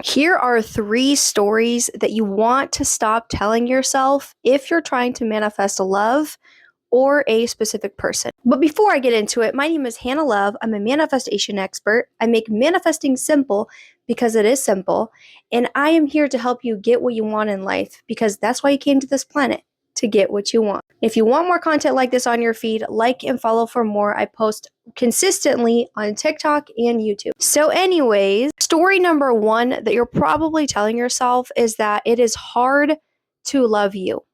Here are 3 stories that you want to stop telling yourself if you're trying to manifest love or a specific person. But before I get into it, my name is Hannah Love. I'm a manifestation expert. I make manifesting simple because it is simple, and I am here to help you get what you want in life because that's why you came to this planet, to get what you want. If you want more content like this on your feed, like and follow for more. I post consistently on TikTok and YouTube. So anyways, story number 1 that you're probably telling yourself is that it is hard to love you.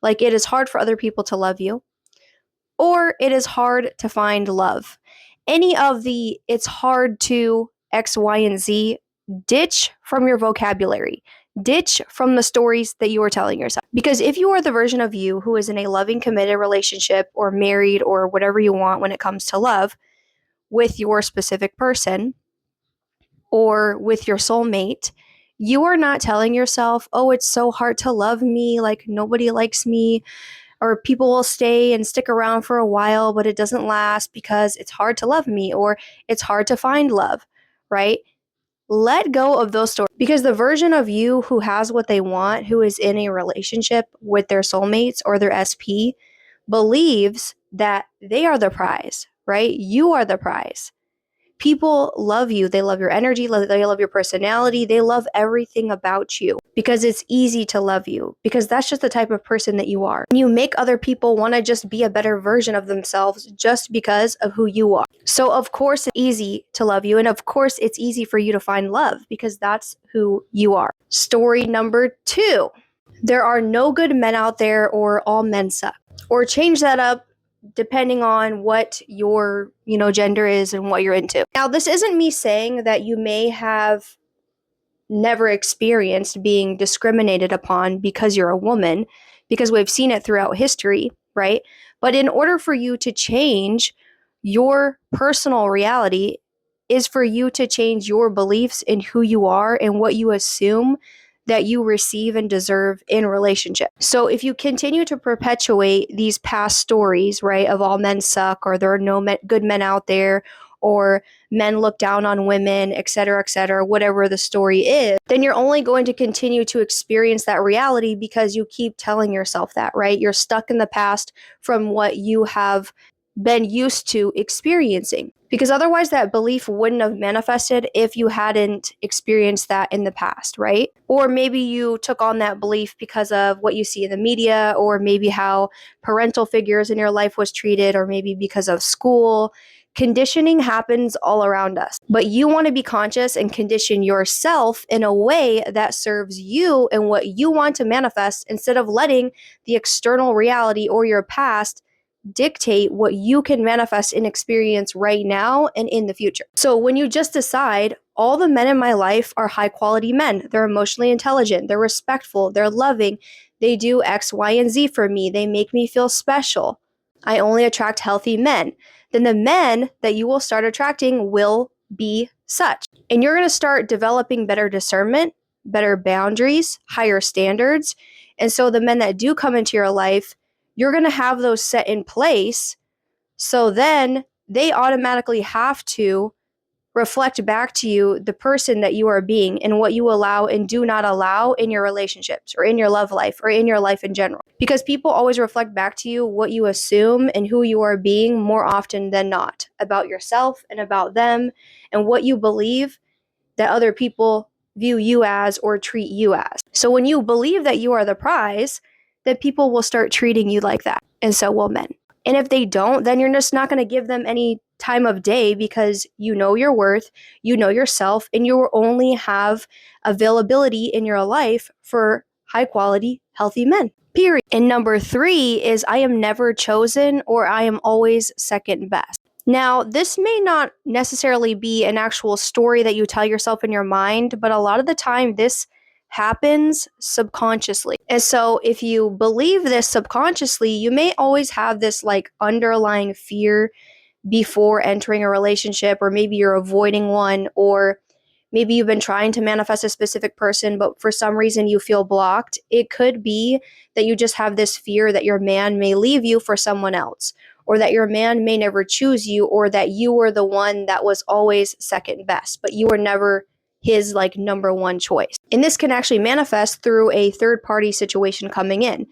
Like it is hard for other people to love you, or it is hard to find love. Any of the it's hard to X, Y, and Z, ditch from your vocabulary. Ditch from the stories that you are telling yourself. Because if you are the version of you who is in a loving, committed relationship or married or whatever you want when it comes to love with your specific person or with your soulmate, you are not telling yourself, oh, it's so hard to love me, like nobody likes me, or people will stay and stick around for a while, but it doesn't last because it's hard to love me or it's hard to find love, right? Let go of those stories because the version of you who has what they want, who is in a relationship with their soulmates or their SP, believes that they are the prize, right? You are the prize. People love you. They love your energy. They love your personality. They love everything about you because it's easy to love you because that's just the type of person that you are. You make other people want to just be a better version of themselves just because of who you are. So of course it's easy to love you, and of course it's easy for you to find love because that's who you are. Story number 2. There are no good men out there, or all men suck. Or change that up depending on what your, gender is and what you're into. Now, this isn't me saying that you may have never experienced being discriminated upon because you're a woman, because we've seen it throughout history, right? But in order for you to change your personal reality is for you to change your beliefs in who you are and what you assume that you receive and deserve in relationship. So if you continue to perpetuate these past stories, right, of all men suck, or there are no good men out there, or men look down on women, etc., whatever the story is, then you're only going to continue to experience that reality because you keep telling yourself that, right? You're stuck in the past from what you have been used to experiencing. Because otherwise that belief wouldn't have manifested if you hadn't experienced that in the past, right? Or maybe you took on that belief because of what you see in the media, or maybe how parental figures in your life was treated, or maybe because of school. Conditioning happens all around us, but you want to be conscious and condition yourself in a way that serves you and what you want to manifest instead of letting the external reality or your past dictate what you can manifest and experience right now and in the future. So when you just decide, all the men in my life are high quality men, they're emotionally intelligent, they're respectful, they're loving, they do X, Y, and Z for me, they make me feel special, I only attract healthy men, then the men that you will start attracting will be such. And you're going to start developing better discernment, better boundaries, higher standards. And so the men that do come into your life, you're going to have those set in place. So then they automatically have to reflect back to you the person that you are being and what you allow and do not allow in your relationships or in your love life or in your life in general. Because people always reflect back to you what you assume and who you are being more often than not about yourself and about them and what you believe that other people view you as or treat you as. So when you believe that you are the prize, then people will start treating you like that. And so will men. And if they don't, then you're just not going to give them any time of day because you know your worth, you know yourself, and you will only have availability in your life for high quality, healthy men. Period. And number 3 is I am never chosen, or I am always second best. Now, this may not necessarily be an actual story that you tell yourself in your mind, but a lot of the time this happens subconsciously. And so if you believe this subconsciously, you may always have this like underlying fear before entering a relationship, or maybe you're avoiding one, or maybe you've been trying to manifest a specific person, but for some reason you feel blocked. It could be that you just have this fear that your man may leave you for someone else, or that your man may never choose you, or that you were the one that was always second best, but you were never his like number one choice. And this can actually manifest through a third party situation coming in.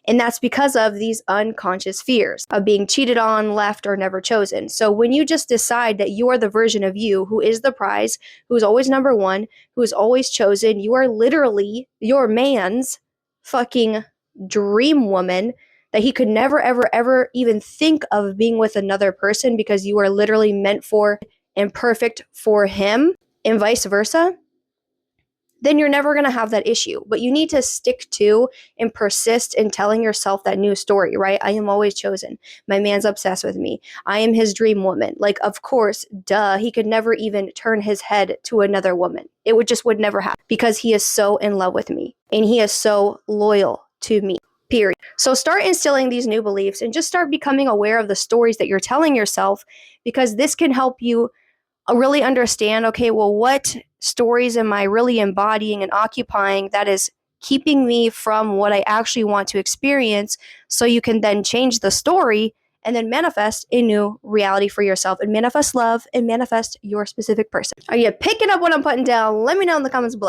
And that's because of these unconscious fears of being cheated on, left, or never chosen. So when you just decide that you are the version of you who is the prize, who is always number one, who is always chosen, you are literally your man's fucking dream woman that he could never, ever, ever even think of being with another person because you are literally meant for and perfect for him, and vice versa, then you're never going to have that issue. But you need to stick to and persist in telling yourself that new story, right? I am always chosen. My man's obsessed with me. I am his dream woman. Like, of course, duh, he could never even turn his head to another woman. It would never happen because he is so in love with me and he is so loyal to me. Period. So start instilling these new beliefs and just start becoming aware of the stories that you're telling yourself, because this can help you really understand, okay, well, what stories am I really embodying and occupying that is keeping me from what I actually want to experience, so you can then change the story and then manifest a new reality for yourself and manifest love and manifest your specific person. Are you picking up what I'm putting down? Let me know in the comments below.